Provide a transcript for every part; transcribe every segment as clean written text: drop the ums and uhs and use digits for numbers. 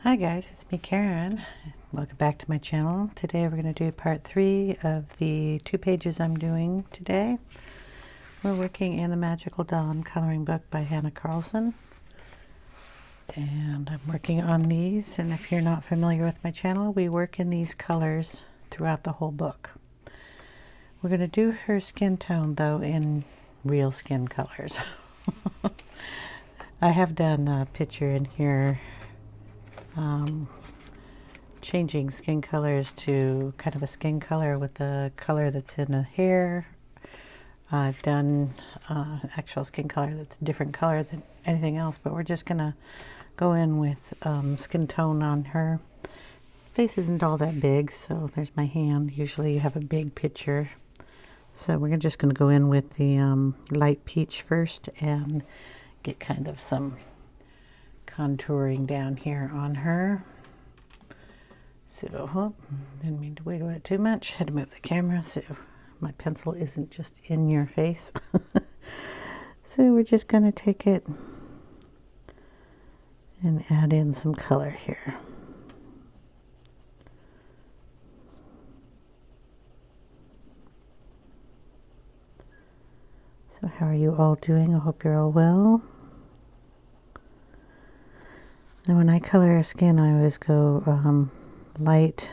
Hi guys, it's me Karen. Welcome back to my channel. Today we're going to do part 3 of the 2 pages I'm doing today. We're working in the Magical Dawn coloring book by Hanna Karlzon. And I'm working on these, and if you're not familiar with my channel, we work in these colors throughout the whole book. We're going to do her skin tone though in real skin colors. I have done a picture in here changing skin colors to kind of a skin color with the color that's in the hair. I've done actual skin color that's a different color than anything else, but we're just gonna go in with skin tone on her. Face isn't all that big, so there's my hand. Usually you have a big picture. So we're just gonna go in with the light peach first and get kind of some contouring down here on her. So, didn't mean to wiggle it too much. Had to move the camera so my pencil isn't just in your face. So we're just going to take it and add in some color here. So how are you all doing? I hope you're all well. Now when I color a skin, I always go light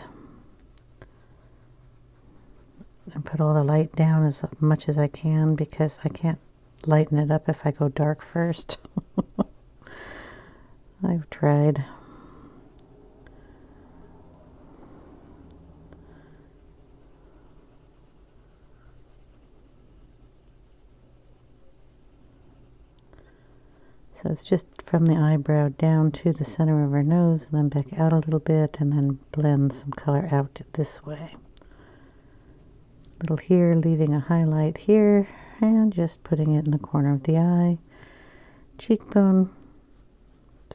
and put all the light down as much as I can because I can't lighten it up if I go dark first. I've tried. So it's just from the eyebrow down to the center of her nose and then back out a little bit and then blend some color out this way. Little here, leaving a highlight here and just putting it in the corner of the eye. Cheekbone,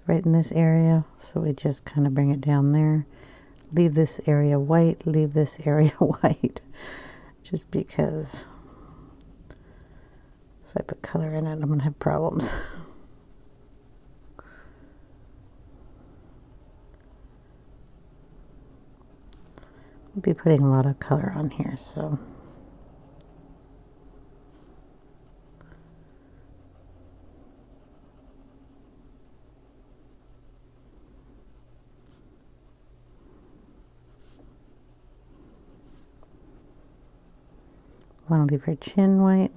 right in this area, so we just kind of bring it down there. Leave this area white, leave this area white, just because if I put color in it, I'm going to have problems. I'll be putting a lot of color on here, so want to leave her chin white.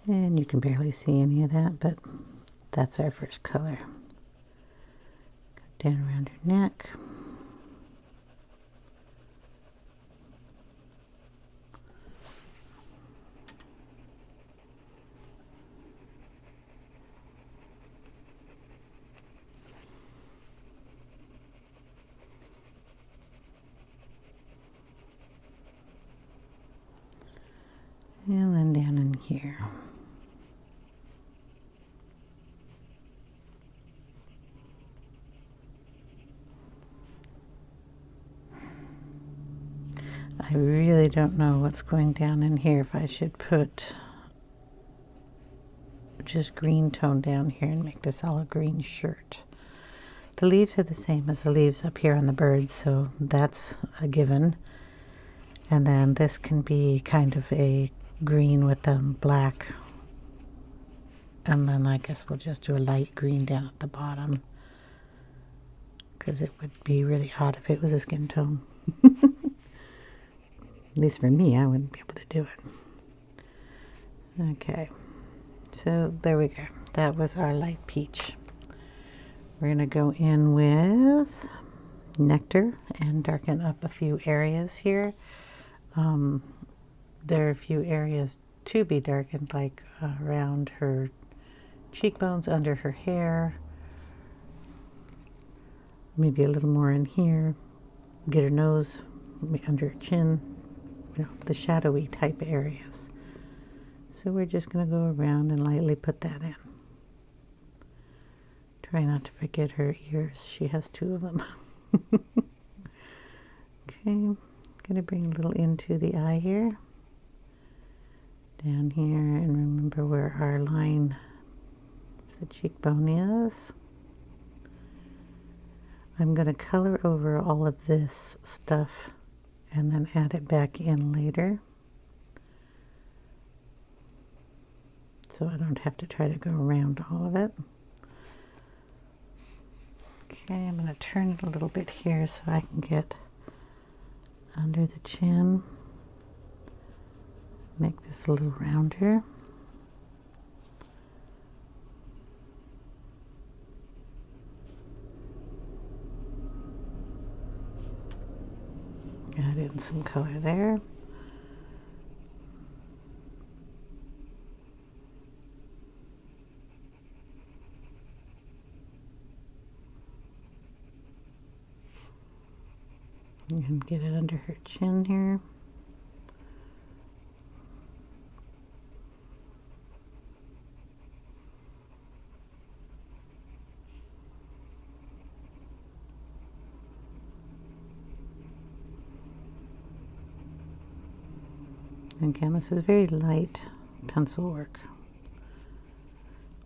And you can barely see any of that, but that's our first color. Go down around her neck. And then down in here. I really don't know what's going down in here, if I should put just green tone down here and make this all a green shirt. The leaves are the same as the leaves up here on the birds, so that's a given. And then this can be kind of a green with black. And then I guess we'll just do a light green down at the bottom, because it would be really odd if it was a skin tone. At least for me, I wouldn't be able to do it. Okay, so there we go. That was our light peach. We're going to go in with Nectar and darken up a few areas here. There are a few areas to be darkened, like around her cheekbones, under her hair, maybe a little more in here, get her nose under her chin, you know, the shadowy type areas. So we're just going to go around and lightly put that in. Try not to forget her ears. She has 2 of them. Okay, I'm going to bring a little into the eye here. Down here, and remember where our line, the cheekbone is. I'm going to color over all of this stuff and then add it back in later, so I don't have to try to go around all of it. Okay, I'm going to turn it a little bit here so I can get under the chin. Make this a little rounder. Add in some color there. And get it under her chin here. And again, this is very light pencil work.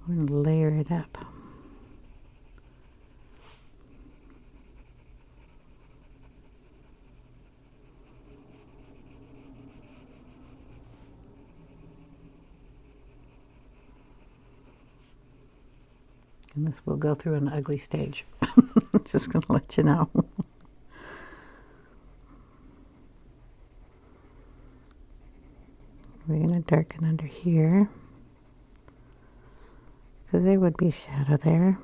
We're going to layer it up. And this will go through an ugly stage. Just going to let you know. We're going to darken under here, because there would be shadow there.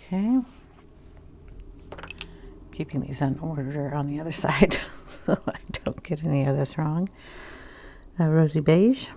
Okay, keeping these in order on the other side so I don't get any of this wrong. Rosy beige.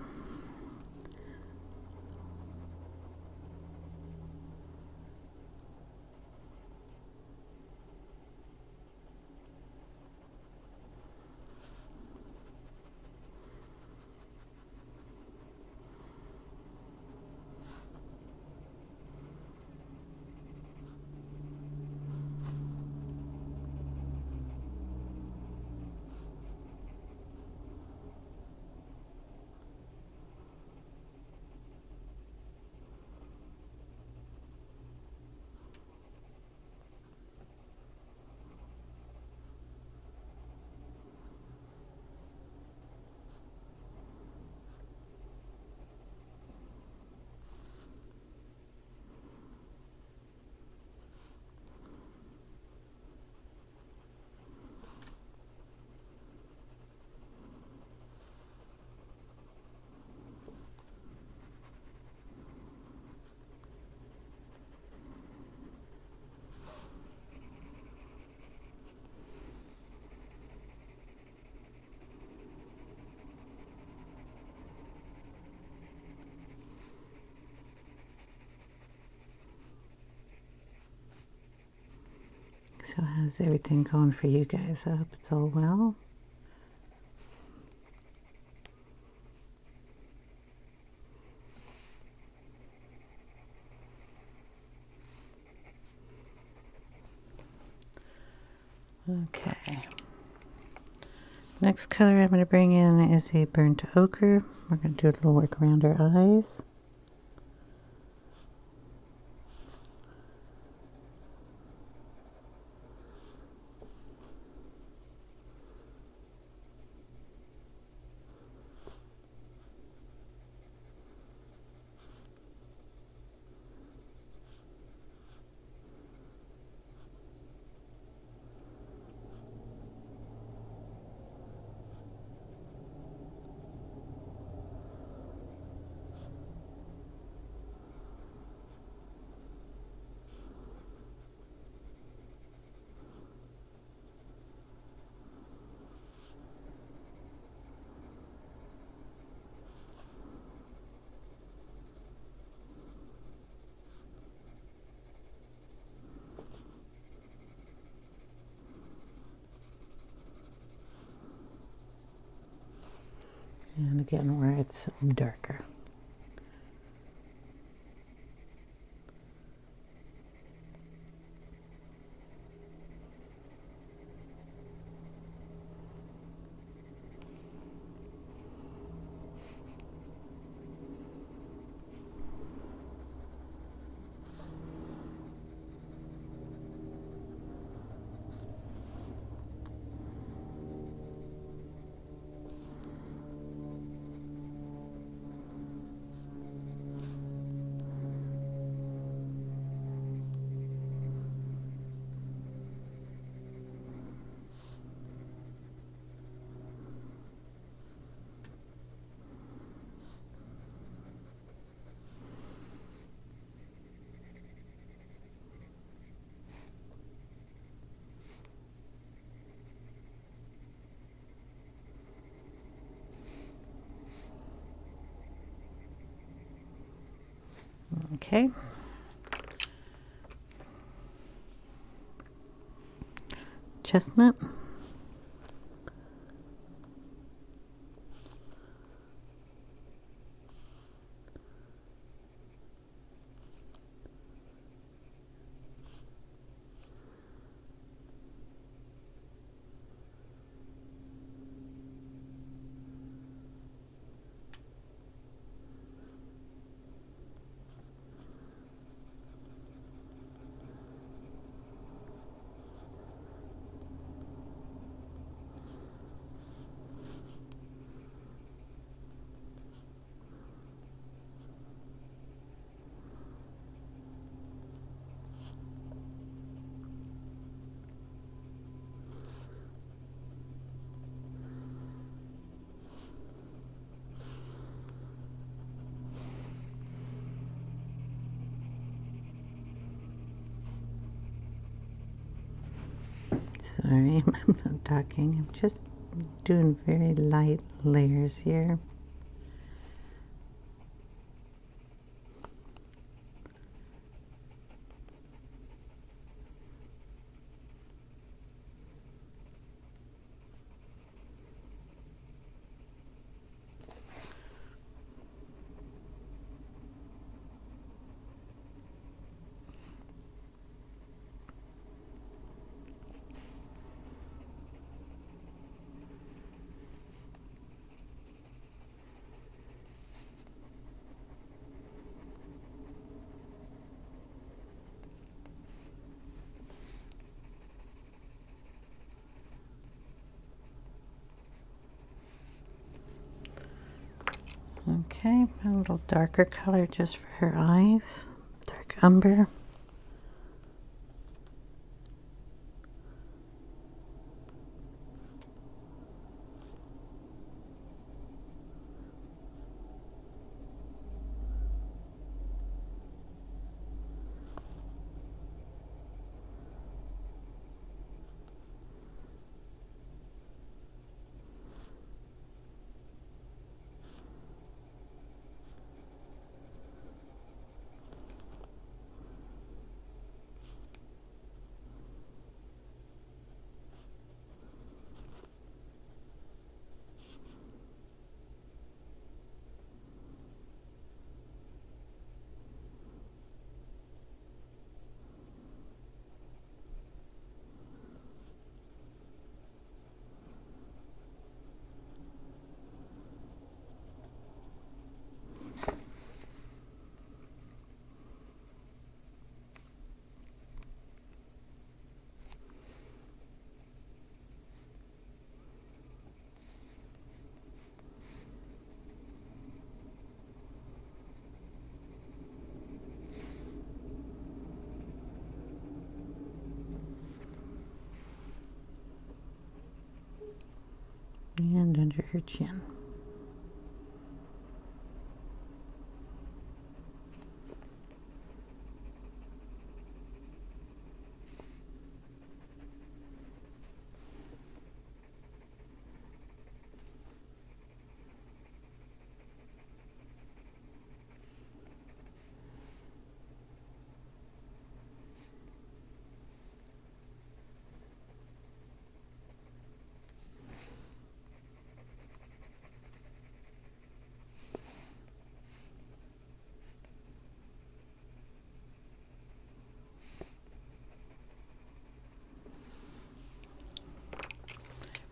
So how's everything going for you guys? I hope it's all well. Okay. Next color I'm going to bring in is a burnt ochre. We're going to do a little work around our eyes. And again, where it's darker. Okay. Chestnut. Sorry, I'm not talking. I'm just doing very light layers here. Okay, a little darker color just for her eyes, dark umber. her chin.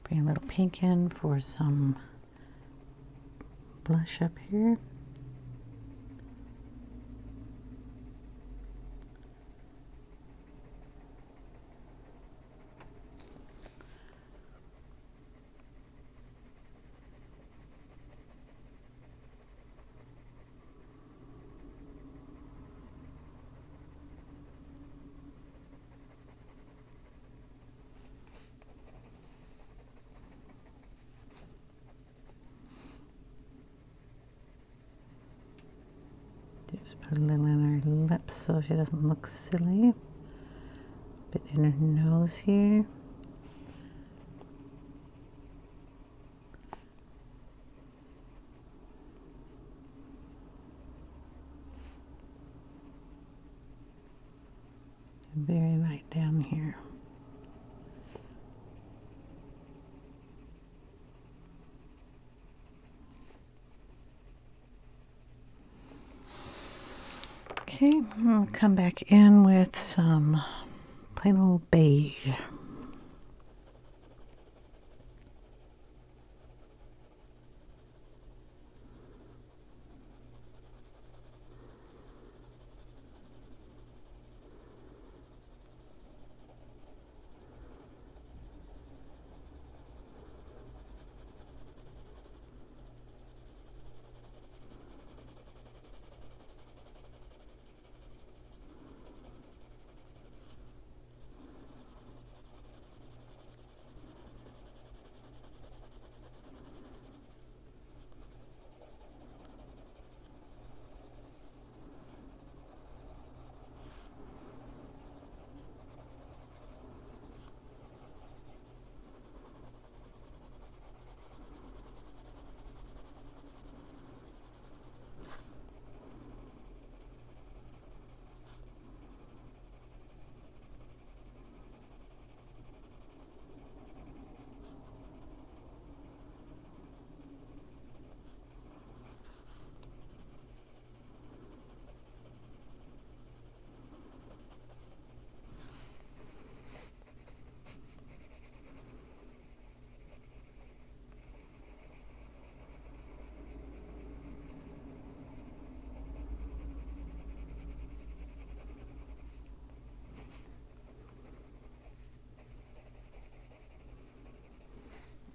Bring a little pink in for some blush up here. Just put a little in her lips so she doesn't look silly. A bit in her nose here. And very light down here. Okay, I'll come back in with some plain old beige.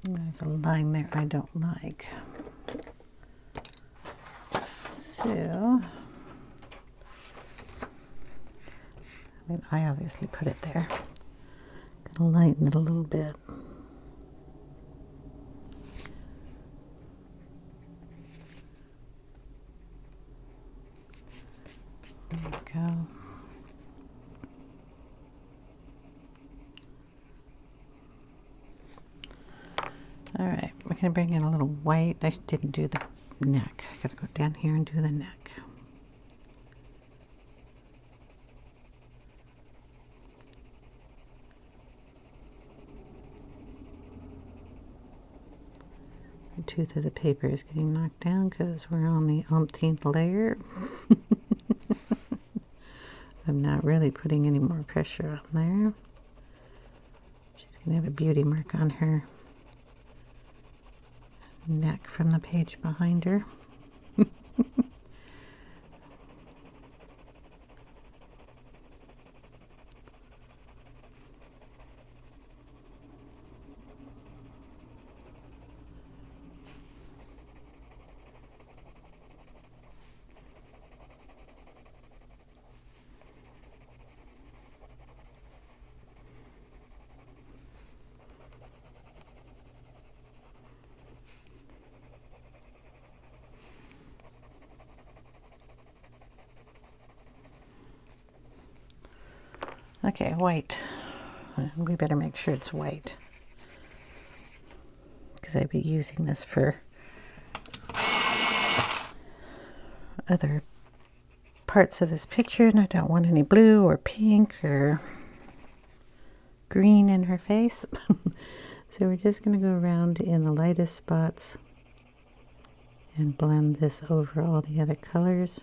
There's a line there I don't like. So, I obviously put it there. Gonna lighten it a little bit. There we go. All right, we're gonna bring in a little white. I didn't do the neck. I gotta go down here and do the neck. The tooth of the paper is getting knocked down because we're on the umpteenth layer. I'm not really putting any more pressure on there. She's gonna have a beauty mark on her neck from the page behind her. Okay, white. We better make sure it's white, because I'd be using this for other parts of this picture, and I don't want any blue or pink or green in her face. So we're just going to go around in the lightest spots and blend this over all the other colors.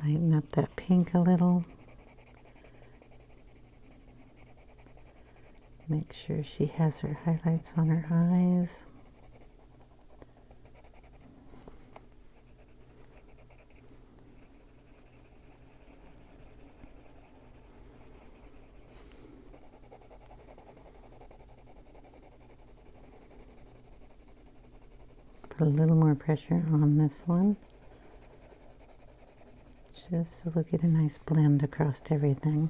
Lighten up that pink a little. Make sure she has her highlights on her eyes. Put a little more pressure on this one, just so we'll get a nice blend across everything.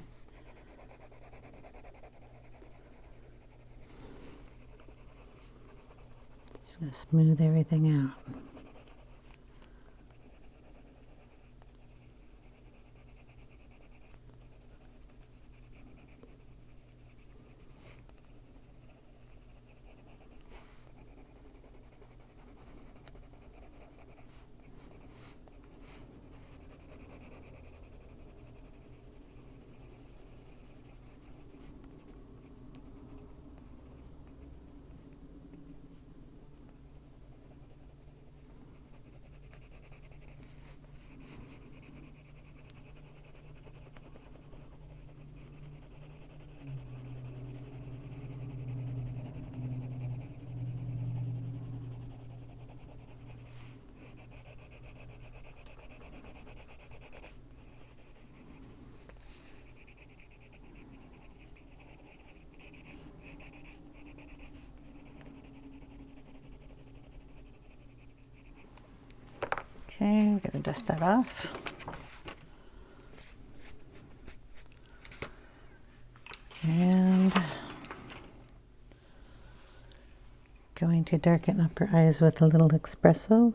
Just going to smooth everything out. Okay, I'm going to dust that off. And going to darken up her eyes with a little espresso.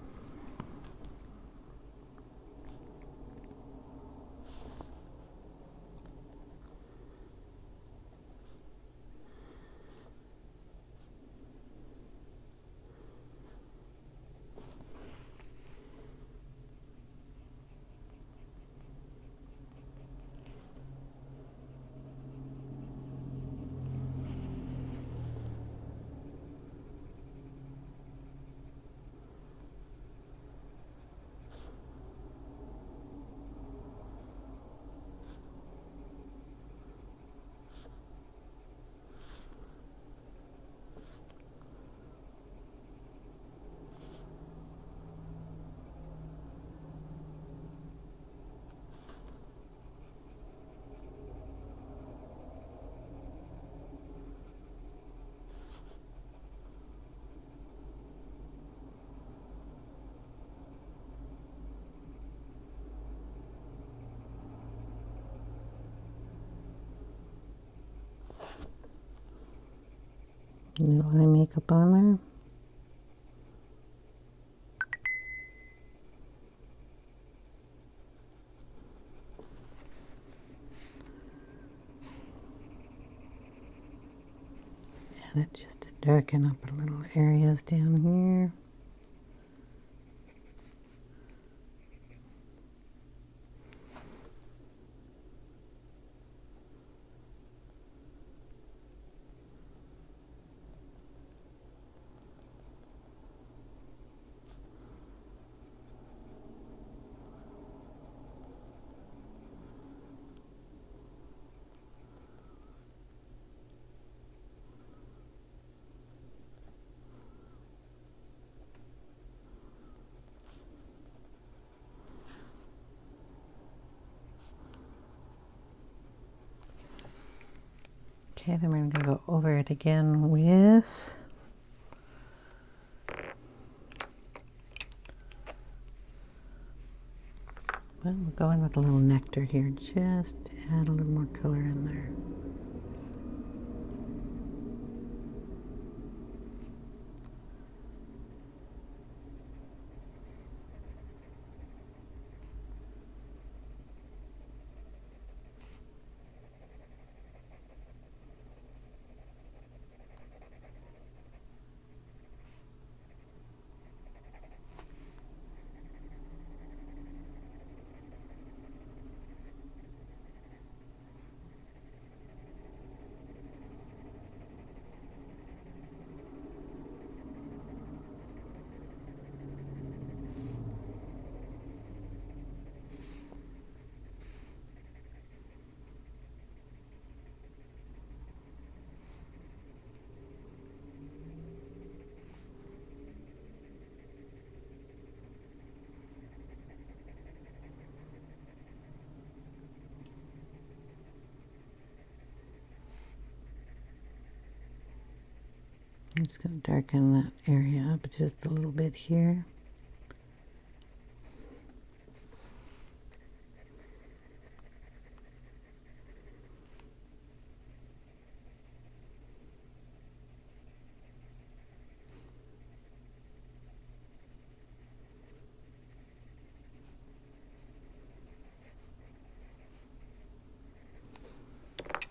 Little eye makeup on there. Add it just to darken up a little areas down here. Okay, then we're going to go over it again with we'll go in with a little Nectar here, just to add a little more color in there. Just going to darken that area up just a little bit here.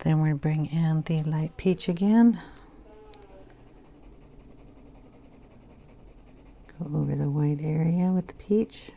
Then we're going to bring in the light peach again. Go over the white area with the peach.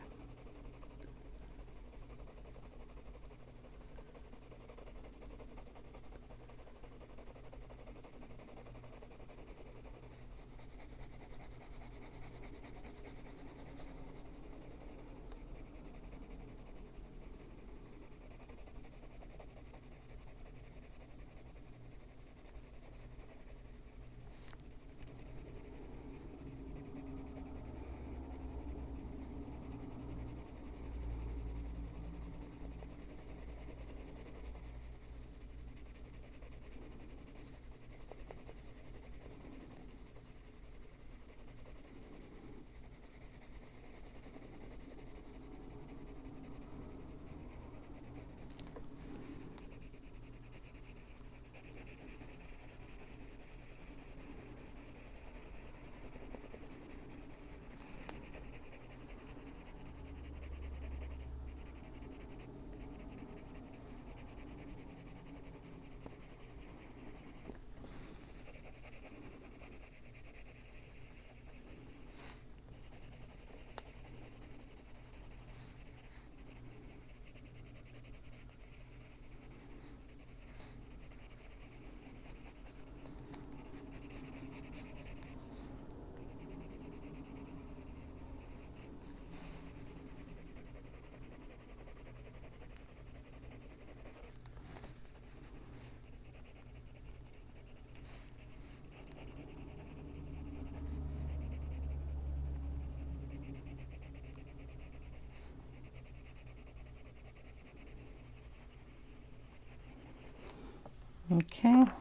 Okay. How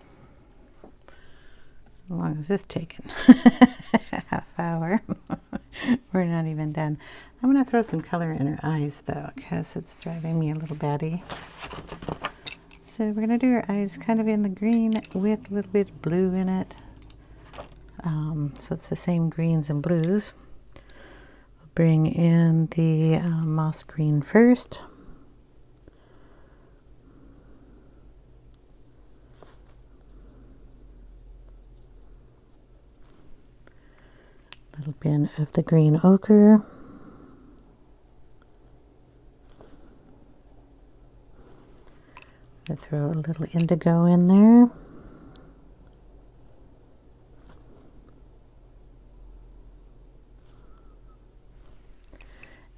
long is this taking? Half hour. We're not even done. I'm going to throw some color in her eyes though, because it's driving me a little batty. So we're going to do her eyes kind of in the green with a little bit of blue in it. So it's the same greens and blues. We'll bring in the moss green first. A little bit of the green ochre. I'll throw a little indigo in there.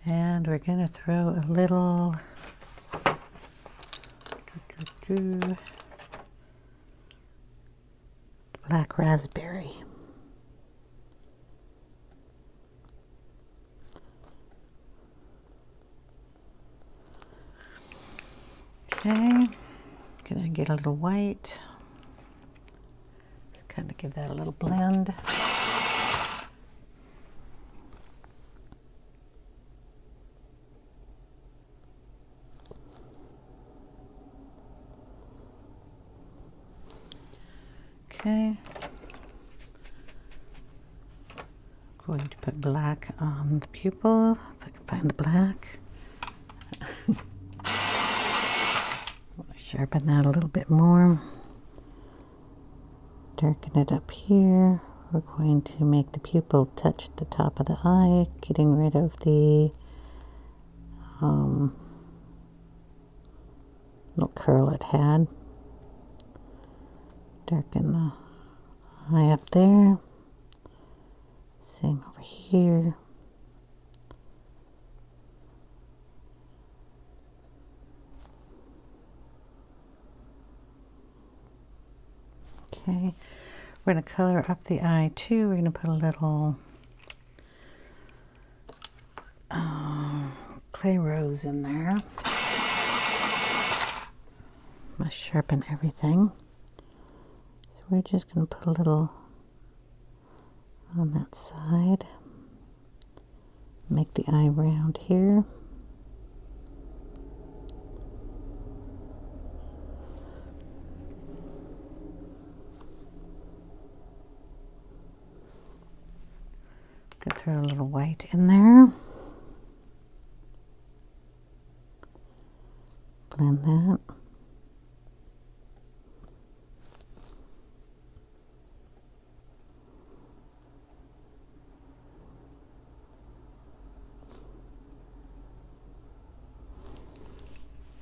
And we're going to throw a little black raspberry. Okay, gonna get a little white. Just kind of give that a little blend. Okay. I'm going to put black on the pupil, if I can find the black. Sharpen that a little bit more. Darken it up here. We're going to make the pupil touch the top of the eye, getting rid of the little curl it had. Darken the eye up there. Same over here. Okay, we're going to color up the eye too. We're going to put a little clay rose in there. I'm going to sharpen everything. So we're just going to put a little on that side. Make the eye round here. Could throw a little white in there. Blend that.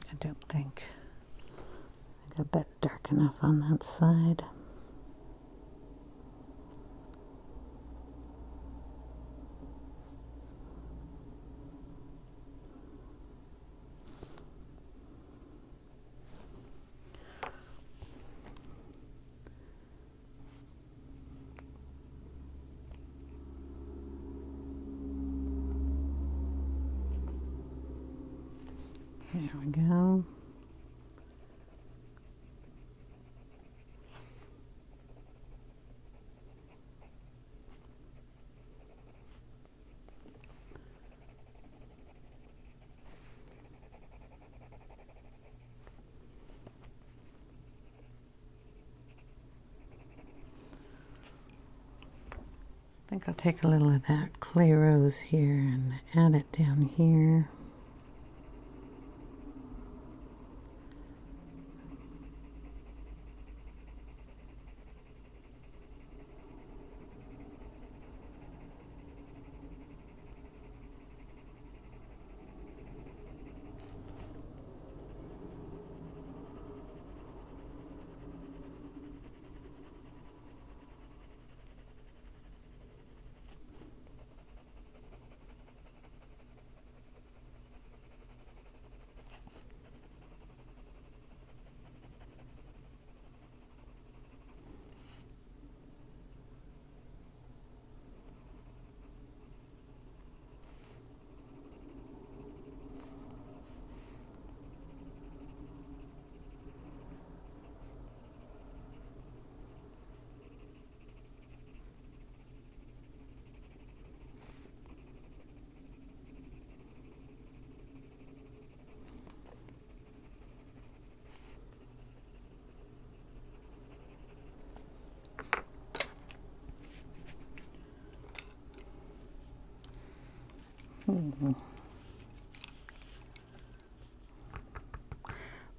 I don't think I got that dark enough on that side. There we go. I think I'll take a little of that clay rose here and add it down here.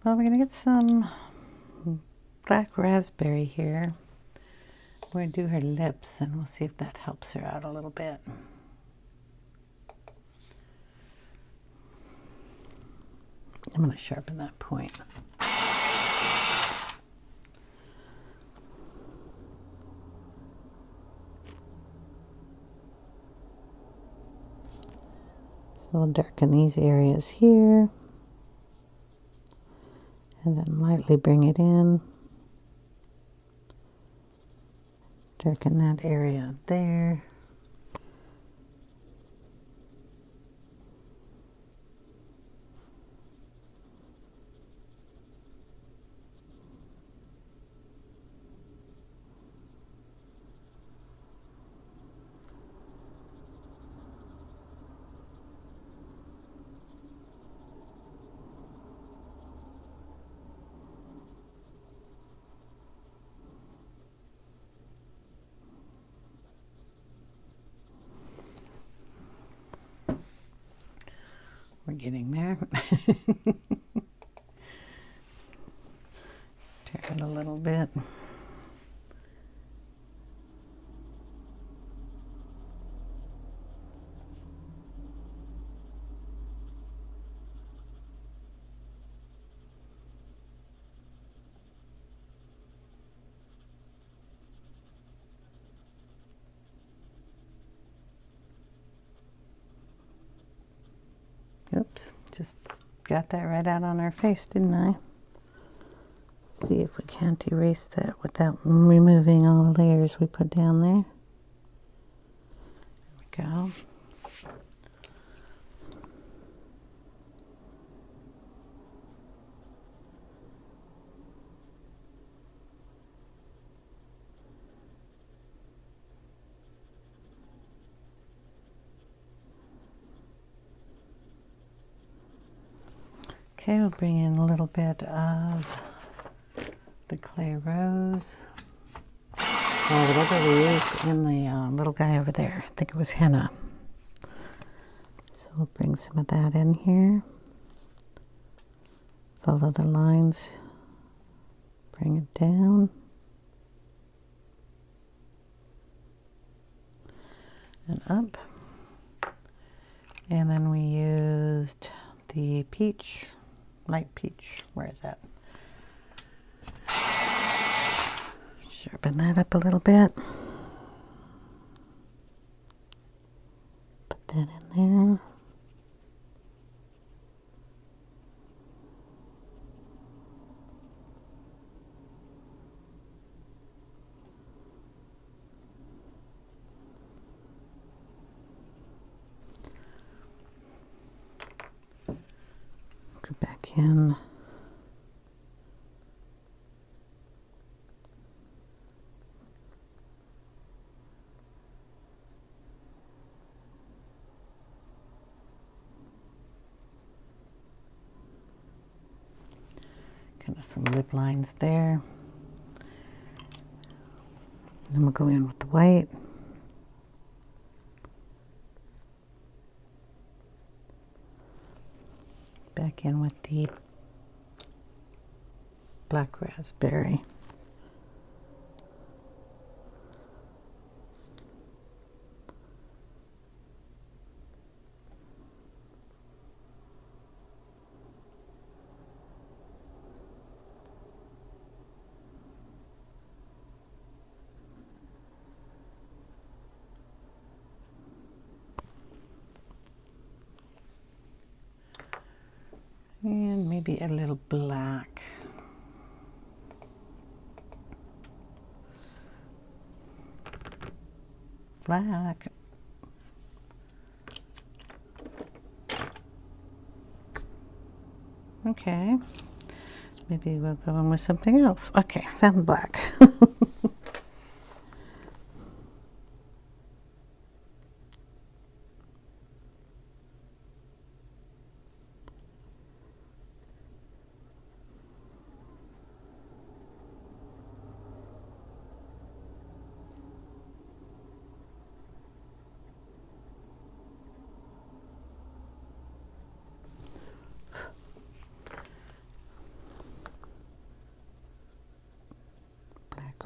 Well, we're going to get some black raspberry here. We're going to do her lips and we'll see if that helps her out a little bit. I'm going to sharpen that point. So we'll darken these areas here. And then lightly bring it in. Darken that area there. We're getting there. Turn it a little bit. Oops, just got that right out on our face, didn't I? Let's see if we can't erase that without removing all the layers we put down there. There we go. Okay, we'll bring in a little bit of the clay rose. Or whatever we used in the little guy over there. I think it was henna. So we'll bring some of that in here. Follow the lines. Bring it down. And up. And then we used the peach, light peach. Where is that? Sharpen that up a little bit. Put that in there. Go back in. Kind of some lip lines there. Then we'll go in with the white. Back in with the black raspberry. And maybe a little black. Black. Okay. Maybe we'll go in with something else. Okay, found black.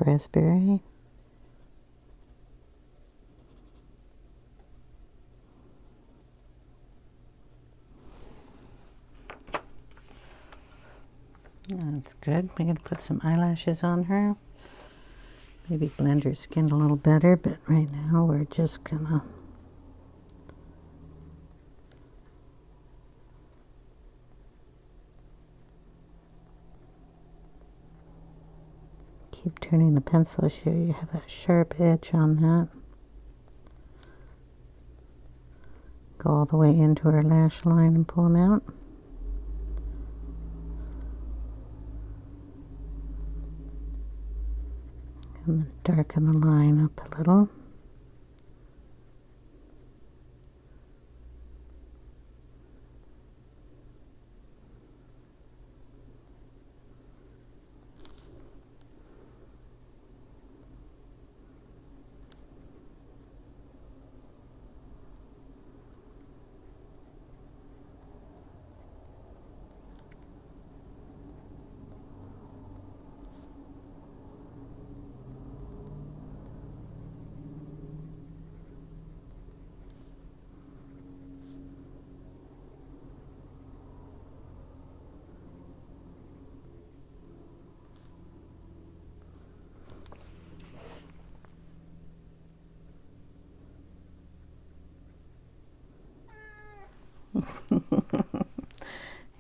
Raspberry. That's good. We're going to put some eyelashes on her. Maybe blend her skin a little better, but right now we're just gonna keep turning the pencil so you have that sharp edge on that. Go all the way into her lash line and pull them out. And then darken the line up a little.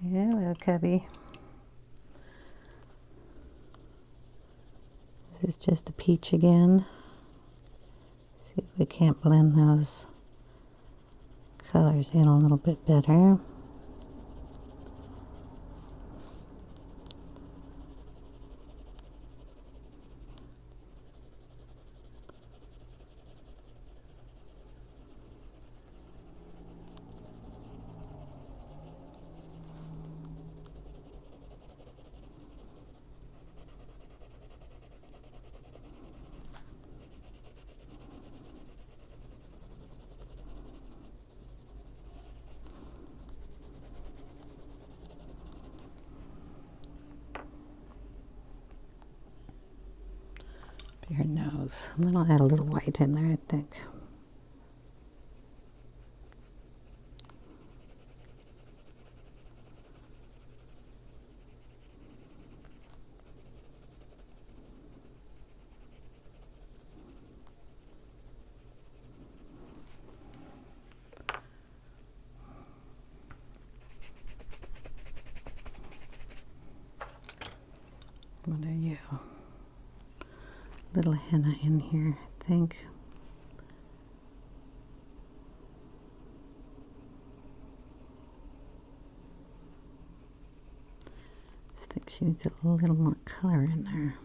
Hello, Cubby. This is just a peach again. See if we can't blend those colors in a little bit better. your nose. And then I'll add a little white in there, I think. What are you? Little henna in here, I think. Just think she needs a little more color in there.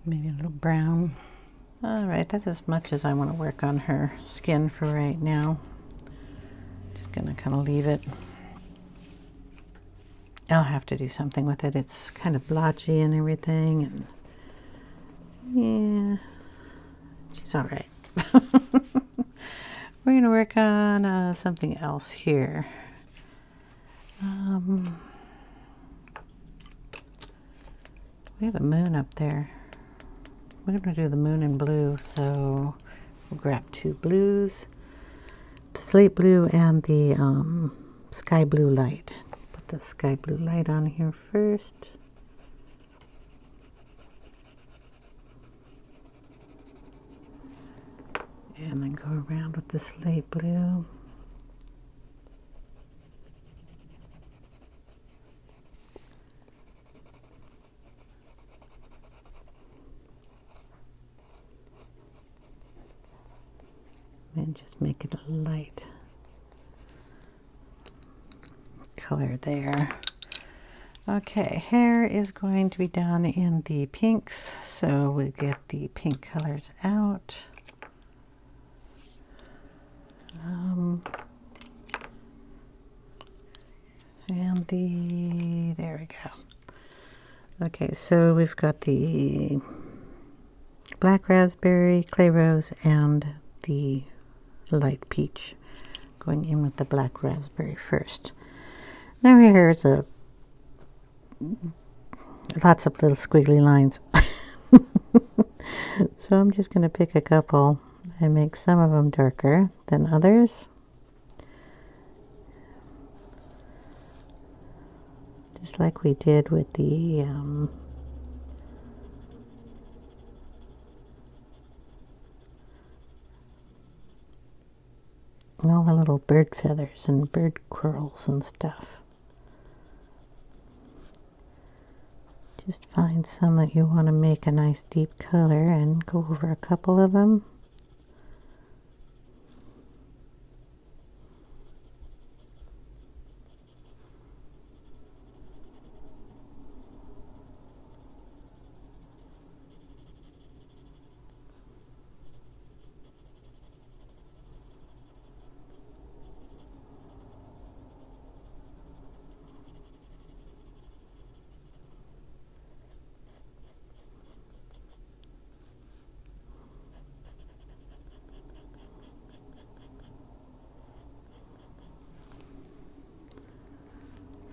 Maybe a little brown. All right, that's as much as I want to work on her skin for right now. Just gonna kind of leave it. I'll have to do something with it. It's kind of blotchy and everything, and yeah, she's all right. We're gonna work on something else here. We have a moon up there. We're going to do the moon in blue, so we'll grab two blues, the slate blue and the sky blue light. Put the sky blue light on here first. And then go around with the slate blue. And just make it a light color there. Okay, hair is going to be done in the pinks, so we get the pink colors out. And there we go. Okay, so we've got the black raspberry, clay rose, and the light peach going in with the black raspberry first. Now here's lots of little squiggly lines. So I'm just going to pick a couple and make some of them darker than others. Just like we did with the all the little bird feathers and bird quirls and stuff. Just find some that you want to make a nice deep color and go over a couple of them.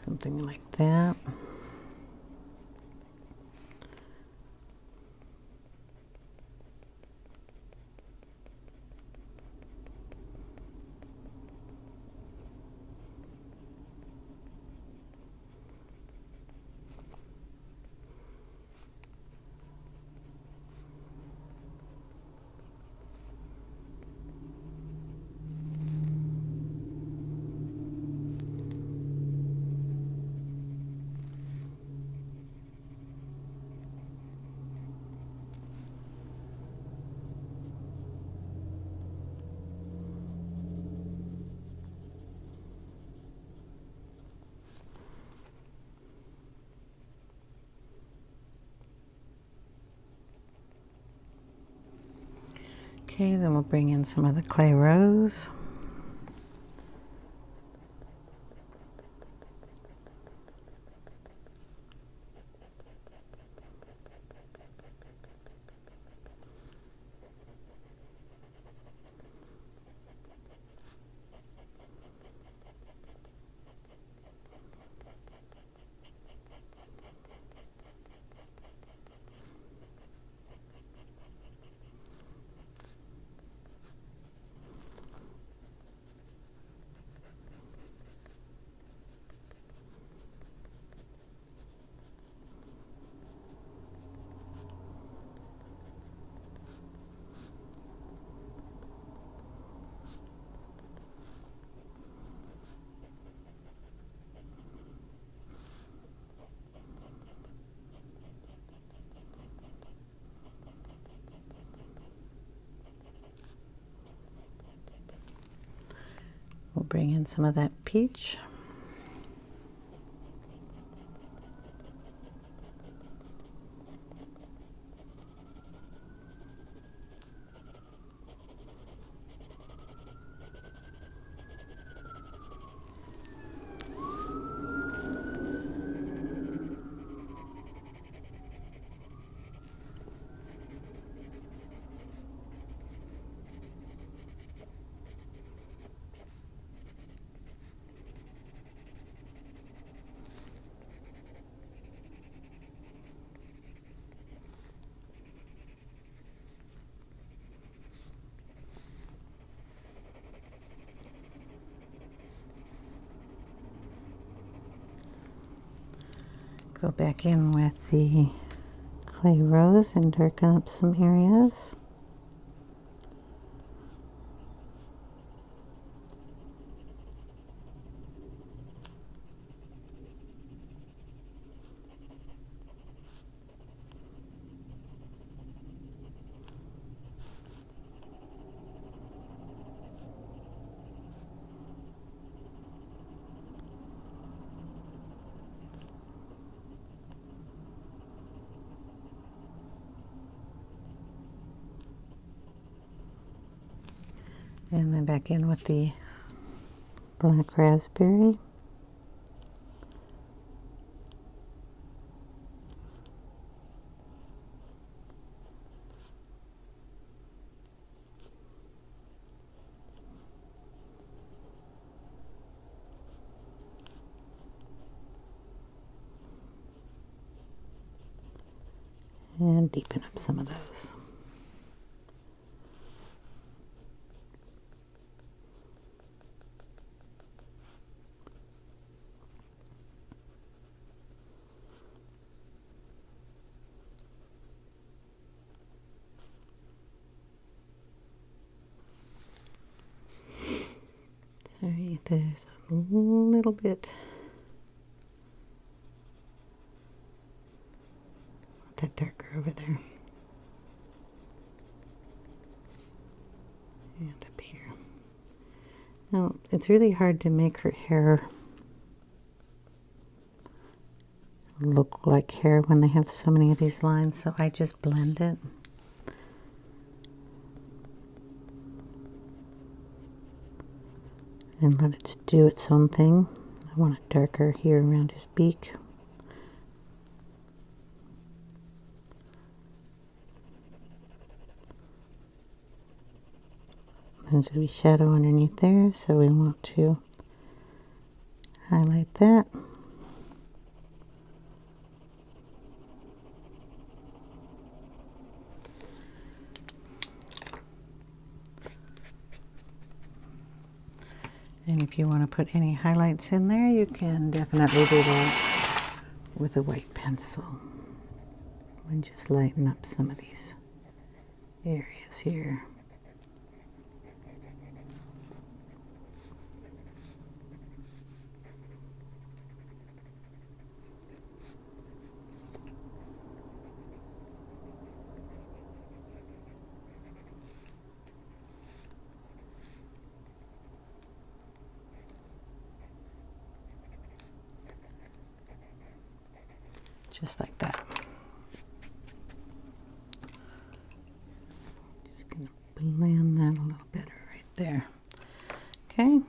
Something like that. Okay, then we'll bring in some of the clay rose. bring in some of that peach. Go back in with the clay rose and darken up some areas. And then back in with the black raspberry. And deepen up some of those. Sorry, there's a little bit that darker over there. And up here. Now, it's really hard to make her hair look like hair when they have so many of these lines, so I just blend it. And let it do its own thing. I want it darker here around his beak. There's going to be shadow underneath there, so we want to highlight that. And if you want to put any highlights in there, you can definitely do that with a white pencil. And just lighten up some of these areas here. Just like that. Just gonna blend that a little better right there. Okay,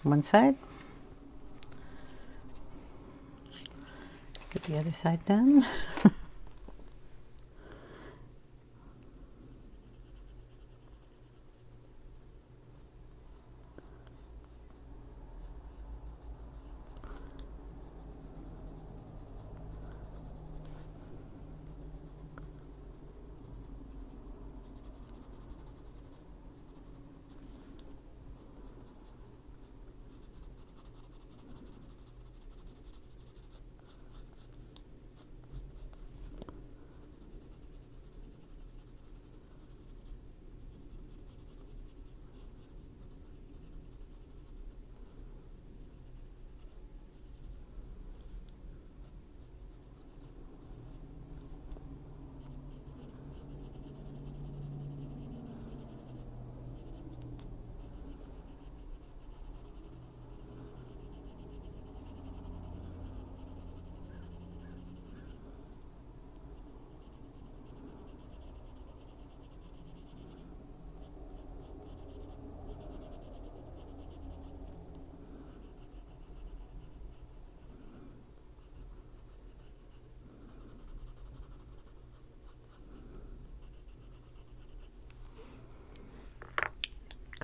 one side. Get the other side done.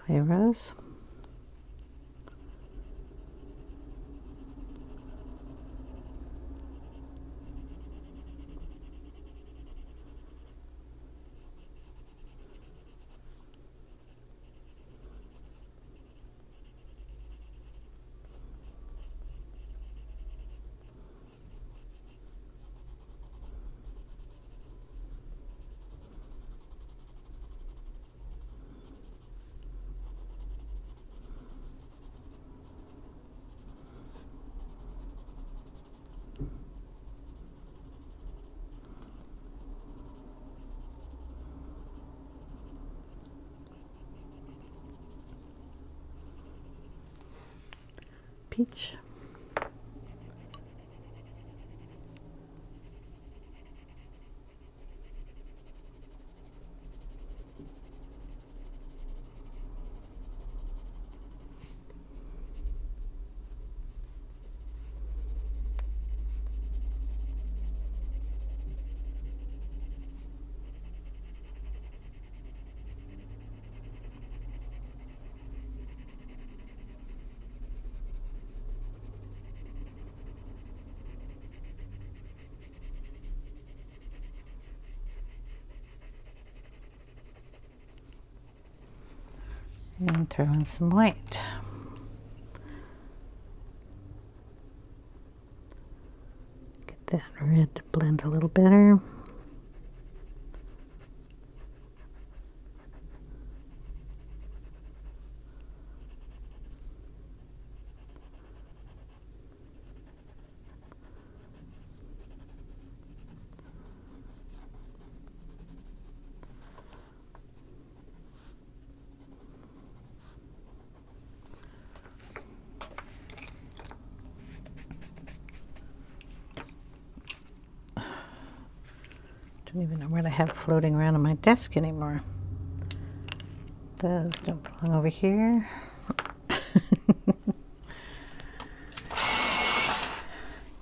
clay rose. Peach. And throw in some white. Get that red to blend a little better. Don't even know what I have floating around on my desk anymore. Those don't belong over here.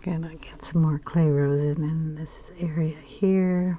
Gonna get some more clay rose in this area here.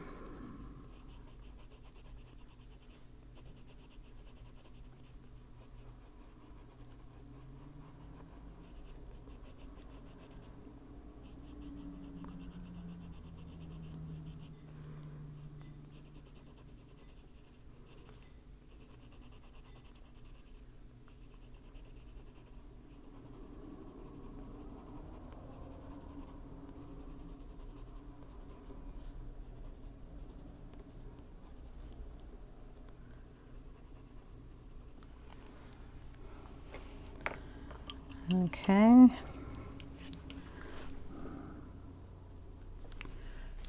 Okay.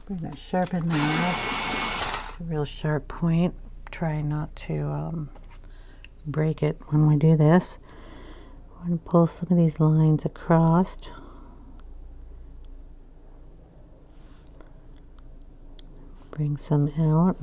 We're going to sharpen that. It's a real sharp point. Try not to break it when we do this. We're going to pull some of these lines across. Bring some out.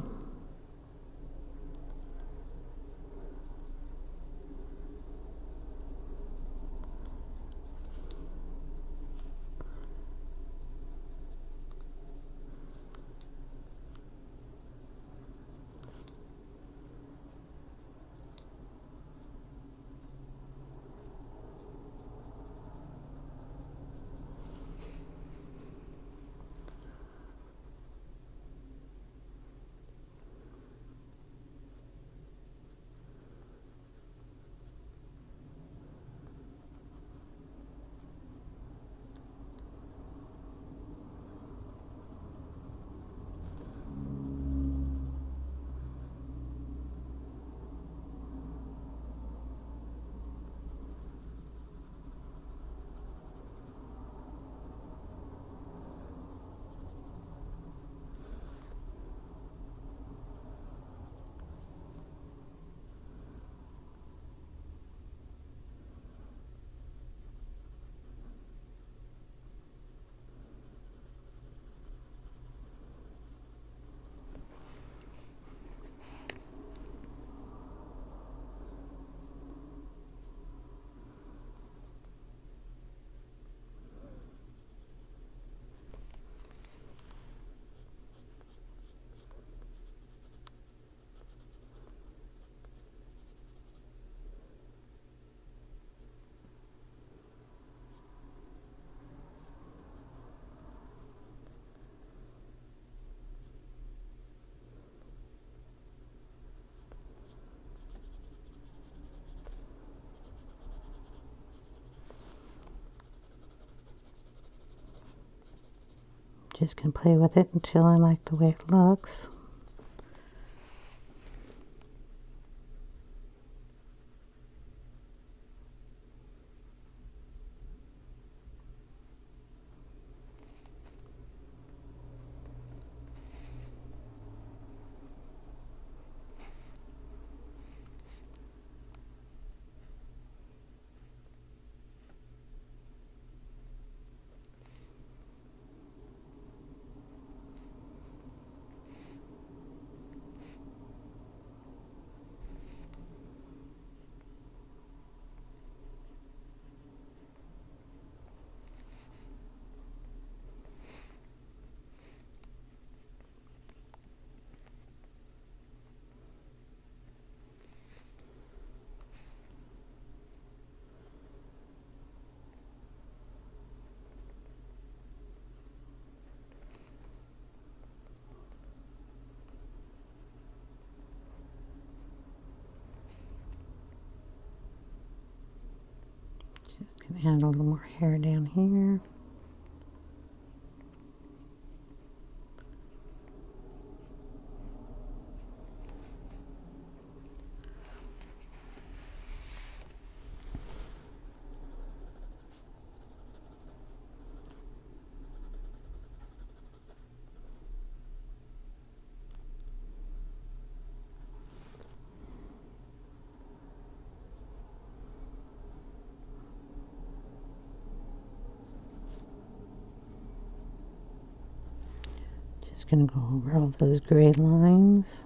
Just gonna play with it until I like the way it looks. Just gonna add a little more hair down here. Just gonna go over all those gray lines.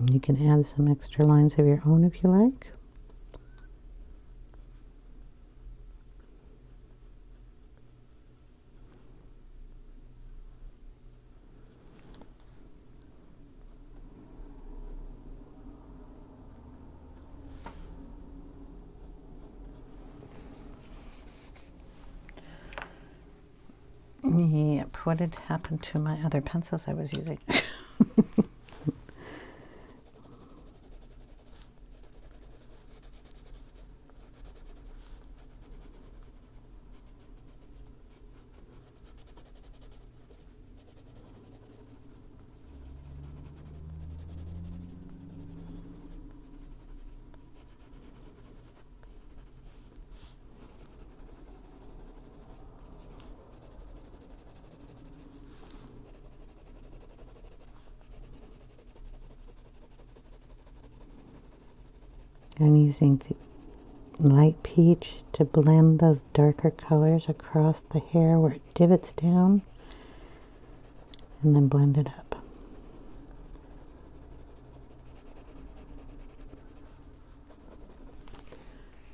You can add some extra lines of your own if you like. Yep, what had happened to my other pencils I was using? I'm using the light peach to blend those darker colors across the hair where it divots down, and then blend it up.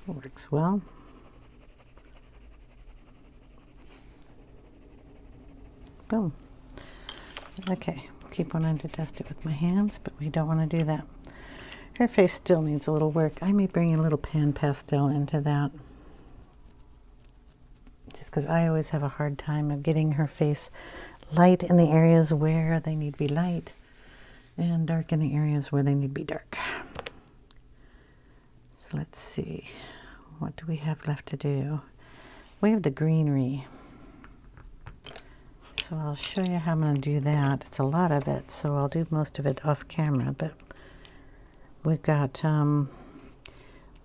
Works well. Boom. Okay, keep wanting to dust it with my hands, but we don't want to do that. Her face still needs a little work. I may bring a little pan pastel into that, just because I always have a hard time of getting her face light in the areas where they need to be light and dark in the areas where they need to be dark. So let's see, what do we have left to do? We have the greenery. So I'll show you how I'm going to do that. It's a lot of it, so I'll do most of it off camera, but we've got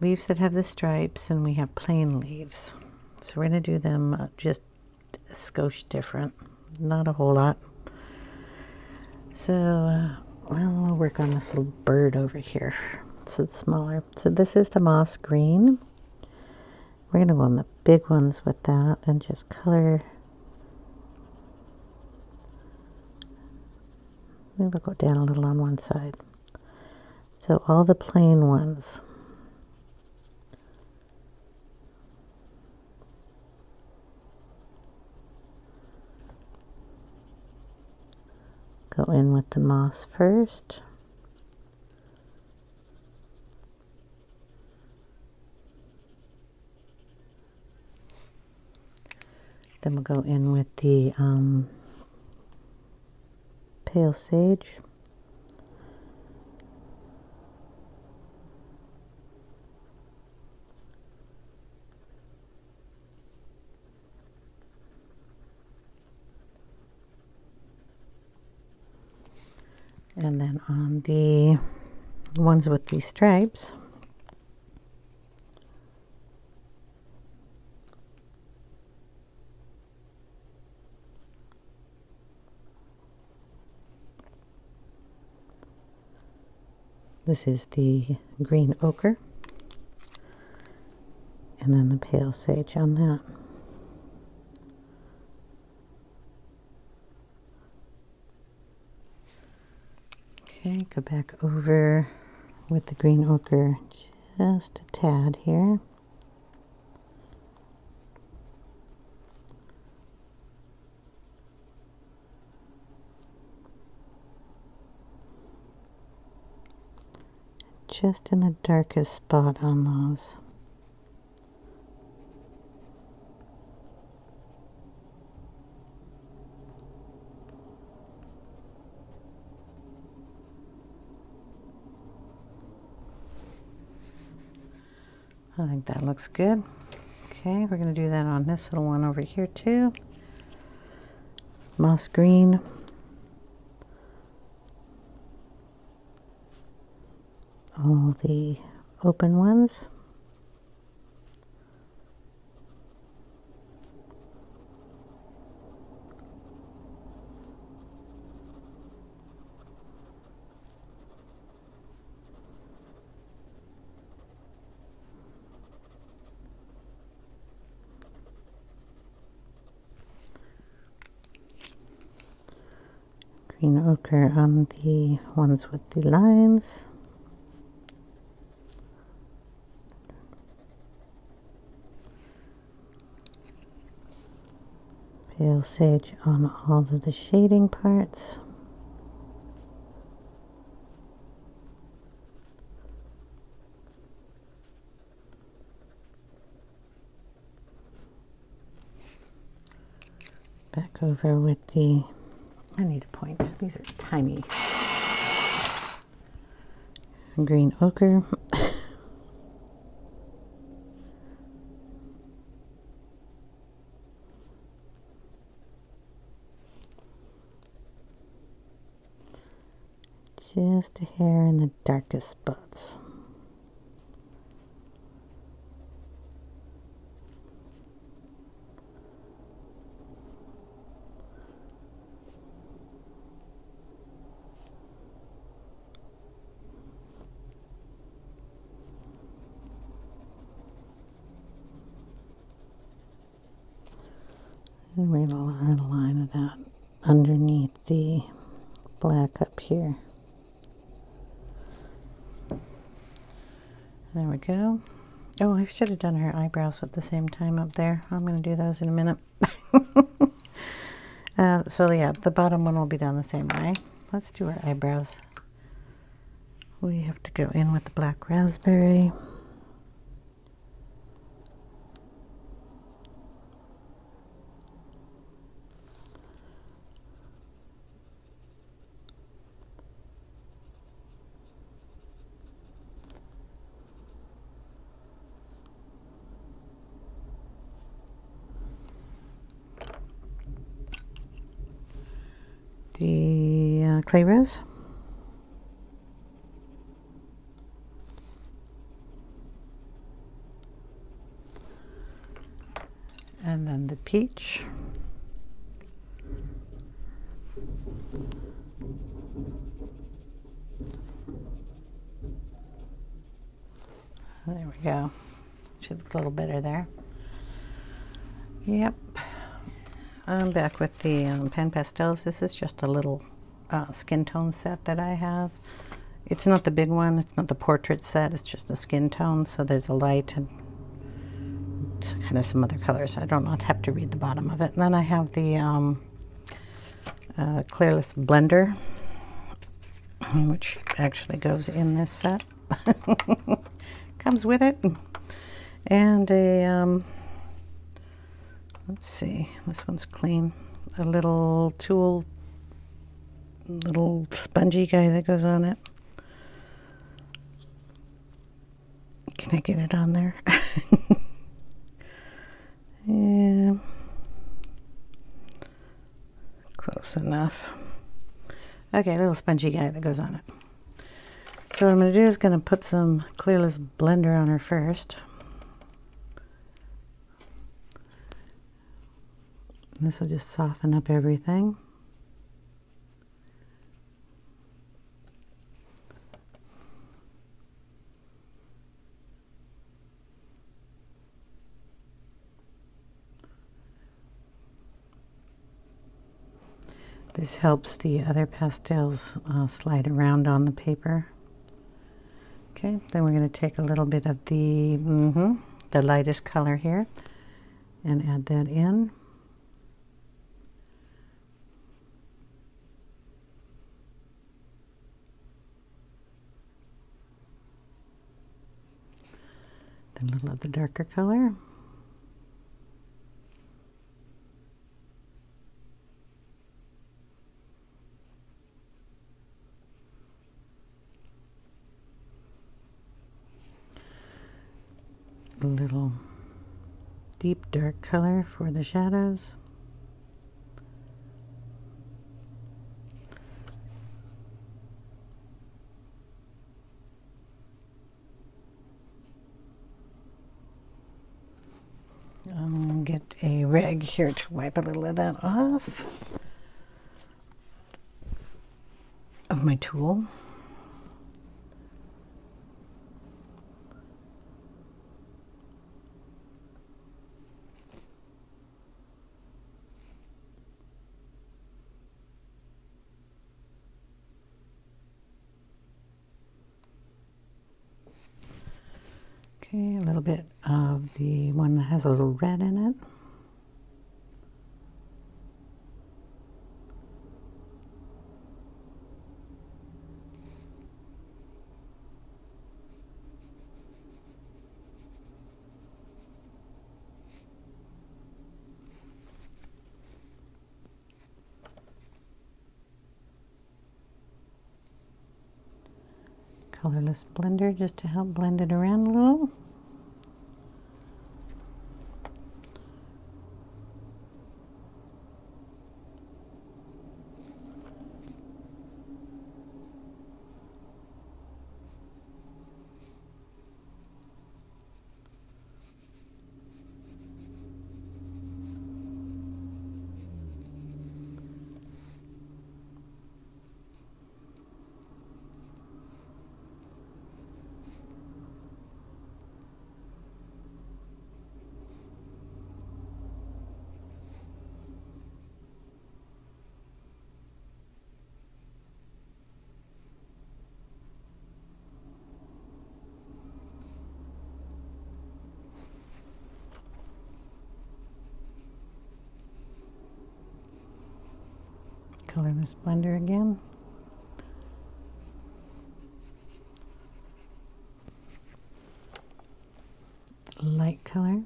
leaves that have the stripes, and we have plain leaves. So we're going to do them just a skosh different, not a whole lot. So, well, we'll work on this little bird over here. So it's smaller. So this is the moss green. We're going to go on the big ones with that and just color. Maybe we'll go down a little on one side. So all the plain ones. Go in with the moss first. Then we'll go in with the Pale Sage. And then on the ones with the stripes, this is the green ochre, and then the pale sage on that. Okay, go back over with the green ochre just a tad here. Just in the darkest spot on those. I think that looks good. Okay, we're going to do that on this little one over here too. Moss green. All the open ones. Green ochre on the ones with the lines. Pale sage on all of the shading parts. Back over with the, I need a point, these are tiny. Green ochre. Just a hair in the darkest spots. And we're going to run a line of that underneath the black up here. There we go. Oh, I should have done her eyebrows at the same time up there. I'm going to do those in a minute. So yeah, the bottom one will be done the same way. Let's do our eyebrows. We have to go in with the black raspberry. The clay rose. And then the peach. There we go. Should look a little better there. Yep. I'm back with the Pan Pastels. This is just a little skin tone set that I have. It's not the big one. It's not the portrait set. It's just a skin tone. So there's a light and kind of some other colors. I don't know. I'd have to read the bottom of it. And then I have the Clearless Blender, which actually goes in this set. Comes with it. And a Let's see, this one's clean. A little tool, little spongy guy that goes on it. Can I get it on there? Yeah. Close enough. Okay, a little spongy guy that goes on it. So what I'm going to do is going to put some clearless blender on her first. This will just soften up everything. This helps the other pastels slide around on the paper. Okay, then we're going to take a little bit of the lightest color here and add that in. Then a little of the darker color. A little deep dark color for the shadows. I'll get a rag here to wipe a little of that off of my tool. Okay, a little bit of the one that has a little red in it. Colorless blender just to help blend it around a little. Colorless blender again. Light color.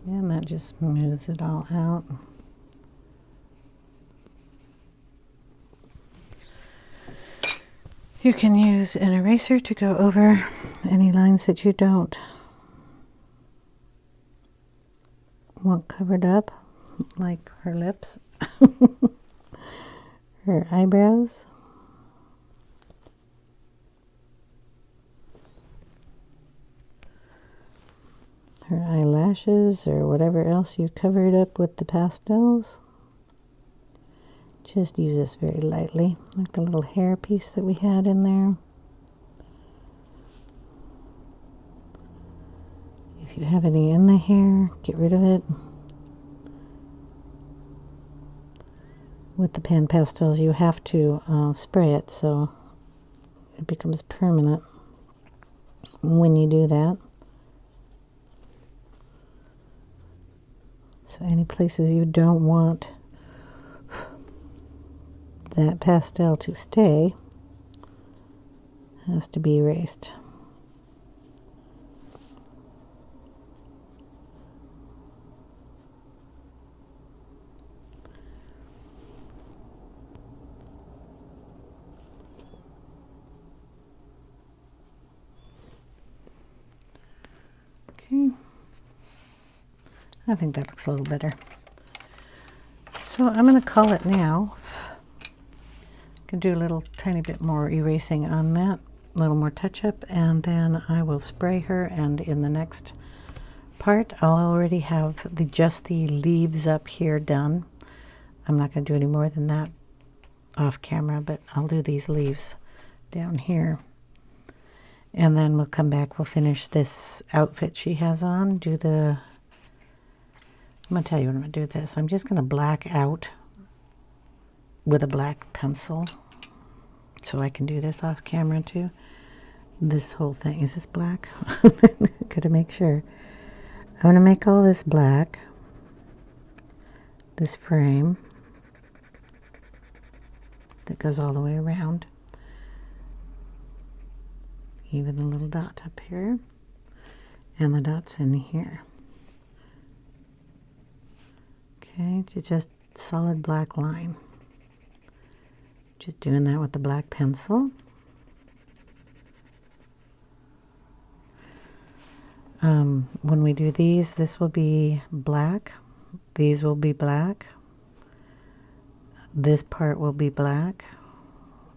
And that just smooths it all out. You can use an eraser to go over any lines that you don't want covered up, like her lips, her eyebrows. Her eyelashes, or whatever else you covered up with the pastels. Just use this very lightly, like the little hair piece that we had in there. If you have any in the hair, get rid of it. With the pan pastels, you have to spray it so it becomes permanent when you do that. So any places you don't want that pastel to stay has to be erased. Okay, I think that looks a little better. So I'm going to call it now. I can do a little tiny bit more erasing on that, a little more touch up, and then I will spray her, and in the next part I'll already have just the leaves up here done. I'm not going to do any more than that off camera, but I'll do these leaves down here. And then we'll come back, we'll finish this outfit she has on, I'm going to tell you what I'm going to do this. I'm just going to black out with a black pencil, so I can do this off camera too. This whole thing, is this black? Gotta make sure. I'm going to make all this black, this frame that goes all the way around. Even the little dot up here, and the dots in here. Okay, just solid black line. Just doing that with the black pencil. When we do these, this will be black. These will be black. This part will be black.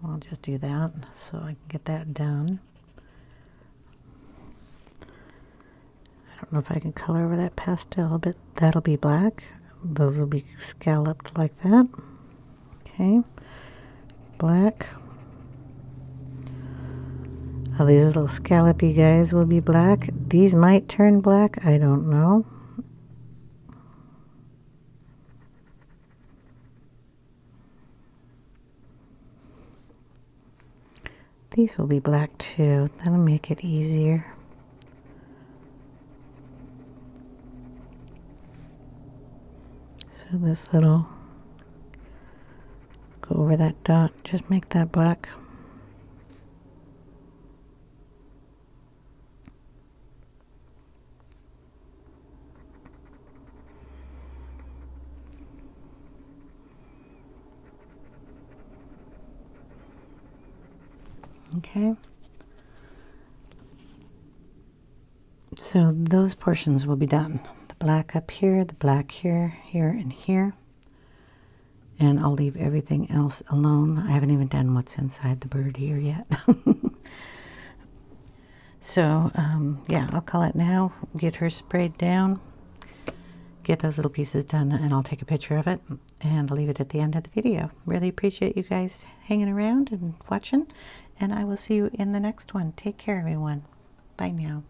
I'll just do that so I can get that done. I don't know if I can color over that pastel, but that'll be black. Those will be scalloped like that. Okay, black. Oh, these little scallopy guys will be black. These might turn black, I don't know. These will be black too. That'll make it easier. So this little, go over that dot, just make that black. Okay. So those portions will be done. The black up here, the black here, here, and here. And I'll leave everything else alone. I haven't even done what's inside the bird here yet. So, yeah, I'll call it now. Get her sprayed down. Get those little pieces done, and I'll take a picture of it. And I'll leave it at the end of the video. Really appreciate you guys hanging around and watching. And I will see you in the next one. Take care, everyone. Bye now.